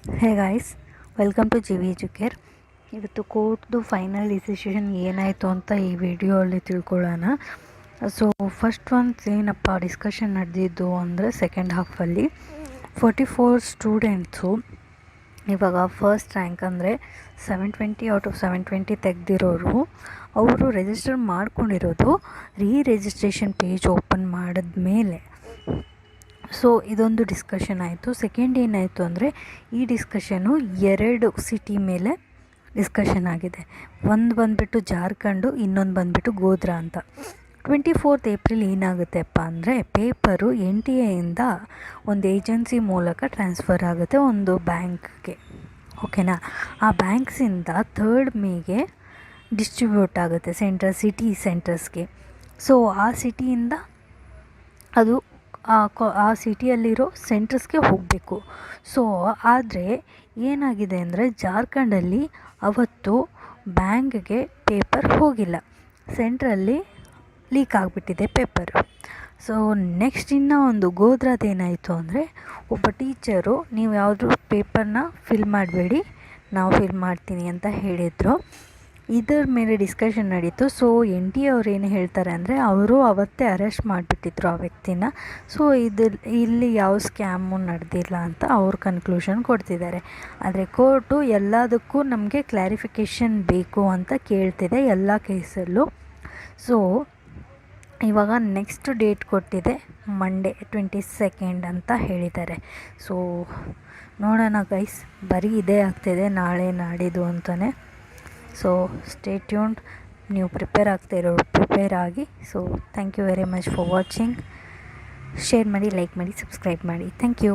Hey guys, welcome to G V Educare. ಇವತ್ತು ಕೋರ್ಟ್ದು final decision ಏನಾಯಿತು ಅಂತ ಈ ವಿಡಿಯೋಲ್ಲಿ ತಿಳ್ಕೊಳ್ಳೋಣ. ಸೊ ಫಸ್ಟ್ ಏನಪ್ಪ ಡಿಸ್ಕಷನ್ ನಡೆದಿದ್ದು ಅಂದರೆ ಸೆಕೆಂಡ್ ಹಾಫಲ್ಲಿ 44 ಸ್ಟೂಡೆಂಟ್ಸು ಇವಾಗ ಫಸ್ಟ್ ರ್ಯಾಂಕ್ ಅಂದರೆ 720 ಔಟ್ ಆಫ್ 720 ತೆಗೆದಿರೋರು ಅವರು ರಿಜಿಸ್ಟರ್ ಮಾಡ್ಕೊಂಡಿರೋದು ರಿಜಿಸ್ಟ್ರೇಷನ್ ಪೇಜ್ ಓಪನ್ ಮಾಡಿದ್ಮೇಲೆ. ಸೊ ಇದೊಂದು ಡಿಸ್ಕಷನ್ ಆಯಿತು. ಸೆಕೆಂಡ್ ಏನಾಯಿತು ಅಂದರೆ ಈ ಡಿಸ್ಕಷನು 2 ಸಿಟಿ ಮೇಲೆ ಡಿಸ್ಕಷನ್ ಆಗಿದೆ. ಒಂದು ಬಂದುಬಿಟ್ಟು ಜಾರ್ಖಂಡು, ಇನ್ನೊಂದು ಬಂದುಬಿಟ್ಟು ಗೋಧ್ರಾ ಅಂತ. 24th ಏಪ್ರಿಲ್ ಏನಾಗುತ್ತೆಪ್ಪ ಅಂದರೆ ಪೇಪರು NTA ಒಂದು ಏಜೆನ್ಸಿ ಮೂಲಕ ಟ್ರಾನ್ಸ್ಫರ್ ಆಗುತ್ತೆ ಒಂದು ಬ್ಯಾಂಕ್ಗೆ. ಓಕೆನಾ? ಆ ಬ್ಯಾಂಕ್ಸಿಂದ 3rd ಮೇಗೆ ಡಿಸ್ಟ್ರಿಬ್ಯೂಟ್ ಆಗುತ್ತೆ ಸಿಟಿ ಸೆಂಟರ್ಸ್ಗೆ. ಸೊ ಆ ಸಿಟಿಯಿಂದ ಅದು ಆ ಸಿಟಿಯಲ್ಲಿರೋ ಸೆಂಟರ್ಸ್ಗೆ ಹೋಗಬೇಕು. ಸೊ ಆದರೆ ಏನಾಗಿದೆ ಅಂದರೆ ಜಾರ್ಖಂಡಲ್ಲಿ ಅವತ್ತು ಬ್ಯಾಂಕ್ಗೆ ಪೇಪರ್ ಹೋಗಿಲ್ಲ, ಸೆಂಟ್ರಲ್ಲಿ ಲೀಕ್ ಆಗಿಬಿಟ್ಟಿದೆ ಪೇಪರು. ಸೊ ನೆಕ್ಸ್ಟ್ ಇನ್ನೂ ಒಂದು ಗೋಧ್ರಾದೇನಾಯಿತು ಅಂದರೆ ಒಬ್ಬ ಟೀಚರು ನೀವು ಯಾವುದೂ ಪೇಪರ್ನ ಫಿಲ್ ಮಾಡಬೇಡಿ, ನಾವು ಫಿಲ್ ಮಾಡ್ತೀನಿ ಅಂತ ಹೇಳಿದರು. ಇದರ ಮೇಲೆ ಡಿಸ್ಕಷನ್ ನಡೀತು. ಸೊ NTA ಅವ್ರು ಏನು ಹೇಳ್ತಾರೆ ಅಂದರೆ ಅವರು ಅವತ್ತೇ ಅರೆಸ್ಟ್ ಮಾಡಿಬಿಟ್ಟಿದ್ರು ಆ ವ್ಯಕ್ತಿನ. ಸೊ ಇಲ್ಲಿ ಯಾವ ಸ್ಕ್ಯಾಮು ನಡೆದಿಲ್ಲ ಅಂತ ಅವ್ರು ಕನ್ಕ್ಲೂಷನ್ ಕೊಡ್ತಿದ್ದಾರೆ. ಆದರೆ ಕೋರ್ಟು ಎಲ್ಲದಕ್ಕೂ ನಮಗೆ ಕ್ಲಾರಿಫಿಕೇಷನ್ ಬೇಕು ಅಂತ ಕೇಳ್ತಿದೆ ಎಲ್ಲ ಕೇಸಲ್ಲೂ. ಸೊ ಇವಾಗ ನೆಕ್ಸ್ಟ್ ಡೇಟ್ ಕೊಟ್ಟಿದೆ ಮಂಡೇ 22 ಅಂತ ಹೇಳಿದ್ದಾರೆ. ಸೊ ನೋಡೋಣ ಗೈಸ್, ಬರೀ ಇದೇ ಆಗ್ತಿದೆ ನಾಳೆ ನಾಡಿದ್ದು ಅಂತಲೇ. So stay tuned. ನೀವು ಪ್ರಿಪೇರ್ ಆಗ್ತಾಯಿರೋರು ಪ್ರಿಪೇರ್ ಆಗಿ. So thank you very much for watching. Share ಮಾಡಿ, ಲೈಕ್ ಮಾಡಿ, ಸಬ್ಸ್ಕ್ರೈಬ್ ಮಾಡಿ. Thank you.